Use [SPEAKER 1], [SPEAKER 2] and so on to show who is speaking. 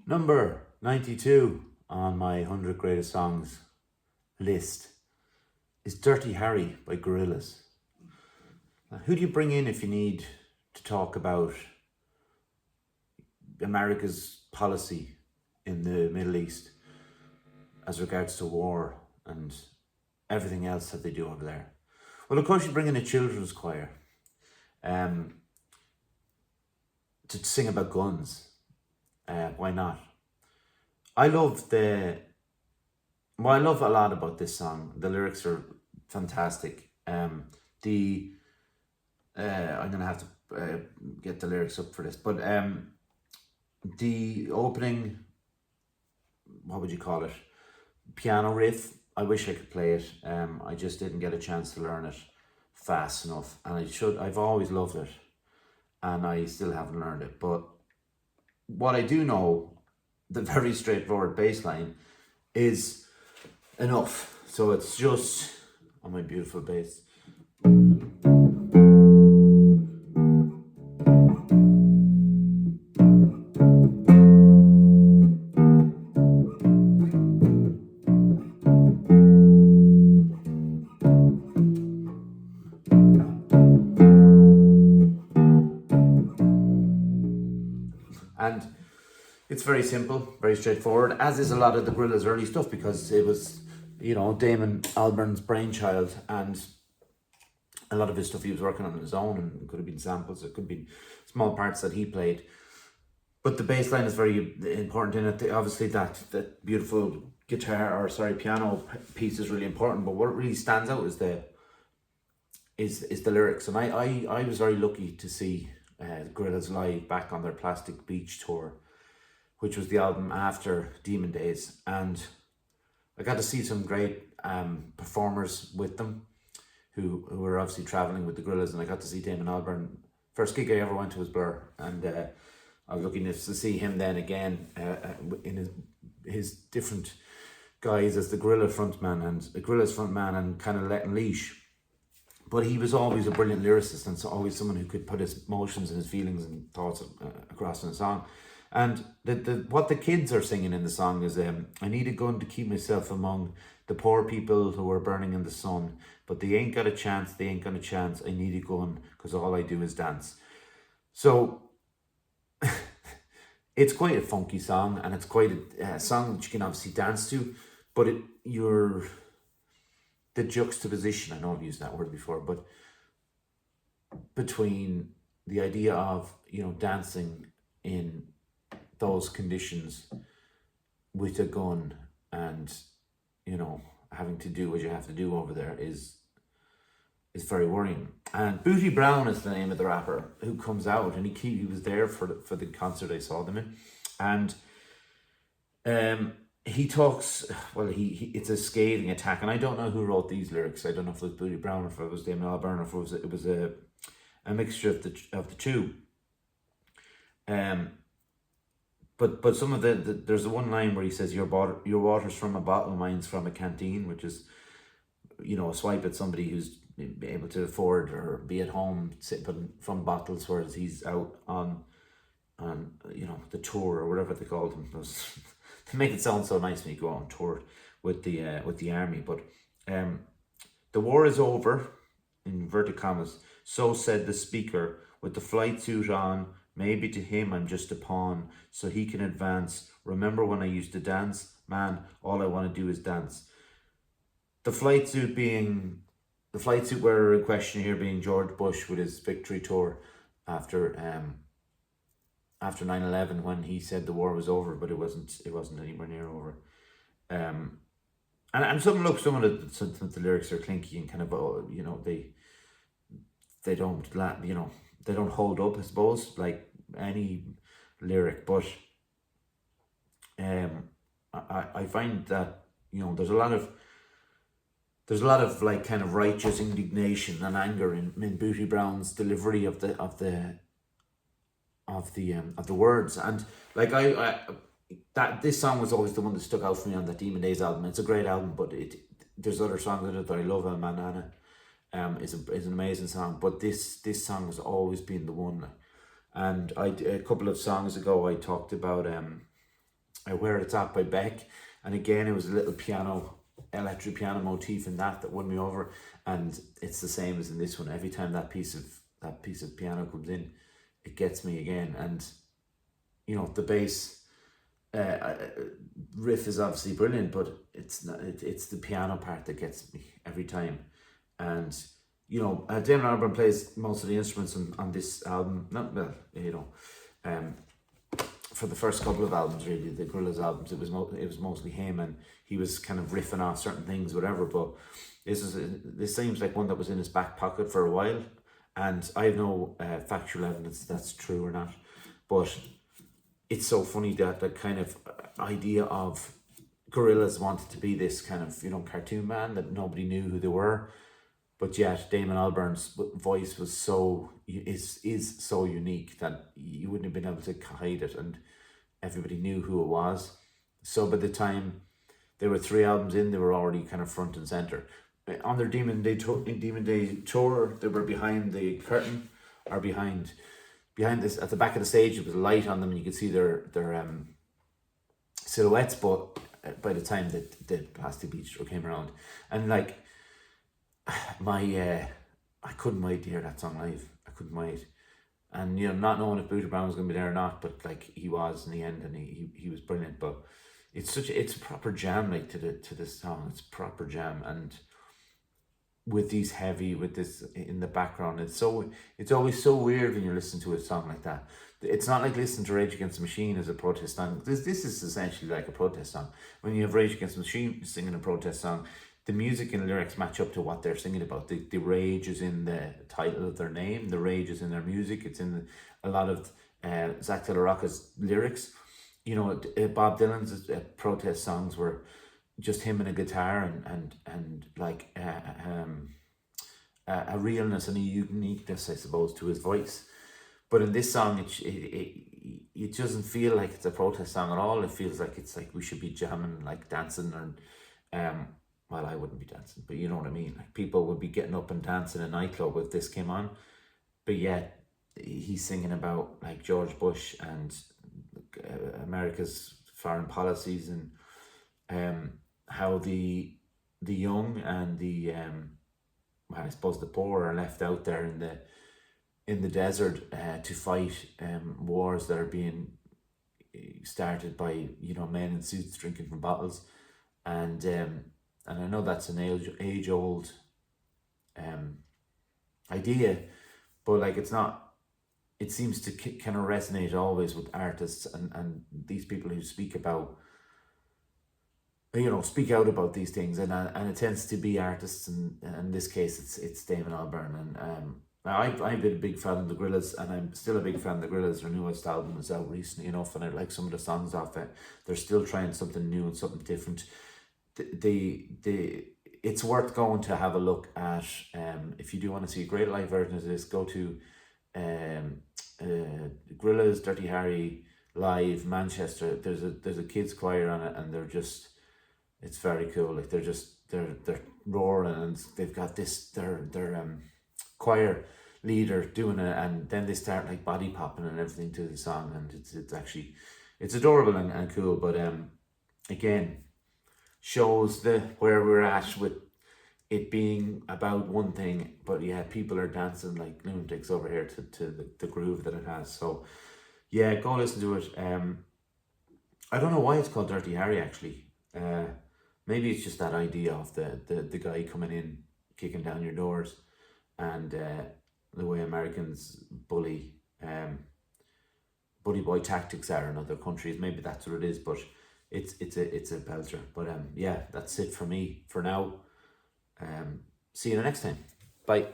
[SPEAKER 1] Number 92 on my 100 greatest songs list is Dirty Harry by Gorillaz. Now, who do you bring in if you need to talk about America's policy in the Middle East as regards to war and everything else that they do over there? Well, of course, you bring in a children's choir to sing about guns. Why not? I love a lot about this song. The lyrics are fantastic. I'm gonna have to get the lyrics up for this, but the opening, what would you call it? Piano riff. I wish I could play it. I just didn't get a chance to learn it fast enough, and I should. I've always loved it, and I still haven't learned it. But what I do know, the very straightforward bass line is enough. So it's just on my beautiful bass. And it's very simple, very straightforward, as is a lot of the Gorillaz' early stuff, because it was, Damon Albarn's brainchild, and a lot of his stuff he was working on his own, and it could have been samples, it could be small parts that he played. But the bass line is very important in it. Obviously, that beautiful piano piece is really important. But what really stands out is the lyrics. And I was very lucky to see Gorillaz live back on their Plastic Beach tour, which was the album after Demon Days, and I got to see some great performers with them who were obviously traveling with the Gorillaz, and I got to see Damon Albarn. First gig I ever went to was Blur, and I was lucky enough to see him then again in his different guise as the Gorillaz frontman and kind of letting leash. But he was always a brilliant lyricist, and so always someone who could put his emotions and his feelings and thoughts across in a song. And what the kids are singing in the song is, I need a gun to keep myself among the poor people who are burning in the sun, but they ain't got a chance, I need a gun, because all I do is dance. So it's quite a funky song, and it's quite a song that you can obviously dance to, but the juxtaposition, I know I've used that word before, but between the idea of, dancing in those conditions with a gun and, having to do what you have to do over there is very worrying. And Booty Brown is the name of the rapper who comes out, and he was there for the concert I saw them in. And he talks, it's a scathing attack, and I don't know who wrote these lyrics. I don't know if it was Booty Brown or if it was Damon Albarn, or if it was a mixture of the two. But some of there's one line where he says, your water's from a bottle, mine's from a canteen, which is, a swipe at somebody who's able to afford or be at home sipping from bottles, whereas he's out on the tour or whatever they called him. To make it sound so nice when you go on tour with the army. But the war is over, in inverted commas, so said the speaker, with the flight suit on. Maybe to him I'm just a pawn, so he can advance. Remember when I used to dance? Man, all I want to do is dance. The flight suit wearer in question here being George Bush with his victory tour after 9/11, when he said the war was over, but it wasn't anywhere near over. And some of the lyrics are clinky and kind of, they don't they don't hold up, I suppose, like any lyric. But I find that, there's a lot of like kind of righteous indignation and anger in Booty Brown's delivery of the words. And like that this song was always the one that stuck out for me on that Demon Days album. It's a great album, but there's other songs in it that I love. El Manana is an amazing song, but this song has always been the one. And a couple of songs ago I talked about Where It's At by Beck, and again it was a little electric piano motif in that won me over, and it's the same as in this one. Every time that piece of piano comes in, it gets me again. And the bass riff is obviously brilliant, but it's not. It's the piano part that gets me every time. And Damon Albarn plays most of the instruments on this album. Not well, for the first couple of albums, really, the Gorillaz albums, it was mostly him, and he was kind of riffing off certain things, whatever. But this seems like one that was in his back pocket for a while, and I have no factual evidence that's true or not. But it's so funny that the kind of idea of Gorillaz wanted to be this kind of cartoon band that nobody knew who they were, but yet Damon Albarn's voice was is so unique that you wouldn't have been able to hide it, and everybody knew who it was. So by the time there were 3 albums in, they were already kind of front and center. On their Demon Day tour, they were behind the curtain, or behind this, at the back of the stage. There was a light on them, and you could see their silhouettes. But by the time that the Plastic Beach Tour came around, and like I couldn't wait to hear that song live. I couldn't wait, and not knowing if Booter Brown was going to be there or not, but like he was in the end, and he was brilliant. But it's a proper jam, like to this song. It's proper jam, and with this in the background, it's always so weird when you listen to a song like that. It's not like listening to Rage Against the Machine as a protest song. This is essentially like a protest song. When you have Rage Against the Machine singing a protest song, the music and lyrics match up to what they're singing about. The rage is in the title of their name. The rage is in their music. It's in a lot of Zach De La Rocca's lyrics. Bob Dylan's protest songs were just him and a guitar and like a realness and a uniqueness, I suppose, to his voice. But in this song, it doesn't feel like it's a protest song at all. It feels like it's like we should be jamming, like dancing, and well, I wouldn't be dancing, but you know what I mean. Like people would be getting up and dancing in a nightclub if this came on. But yet he's singing about like George Bush and America's foreign policies, and how the young and the well, I suppose the poor are left out there in the desert to fight wars that are being started by men in suits drinking from bottles, and I know that's an age old idea, but like it's not. It seems to kind of resonate always with artists and these people who speak about, speak out about these things, and it tends to be artists, and in this case it's Damon Albarn. And I've been a big fan of the Gorillaz, and I'm still a big fan of the Gorillaz. Their newest album is out recently enough, and I like some of the songs off it. They're still trying something new and something different. It's worth going to have a look at. If you do want to see a great live version of this, go to Gorillaz Dirty Harry live Manchester. There's a kids choir on it, and it's very cool. Like they're roaring, and they've got their choir leader doing it, and then they start like body popping and everything to the song, and it's adorable and cool. But again, shows where we're at with it being about one thing, but yeah, people are dancing like lunatics over here to the groove that it has. So yeah, go listen to it. I don't know why it's called Dirty Harry actually. Maybe it's just that idea of the guy coming in, kicking down your doors, and the way Americans bully boy tactics are in other countries. Maybe that's what it is, but it's a belter. But yeah, that's it for me for now. See you the next time. Bye.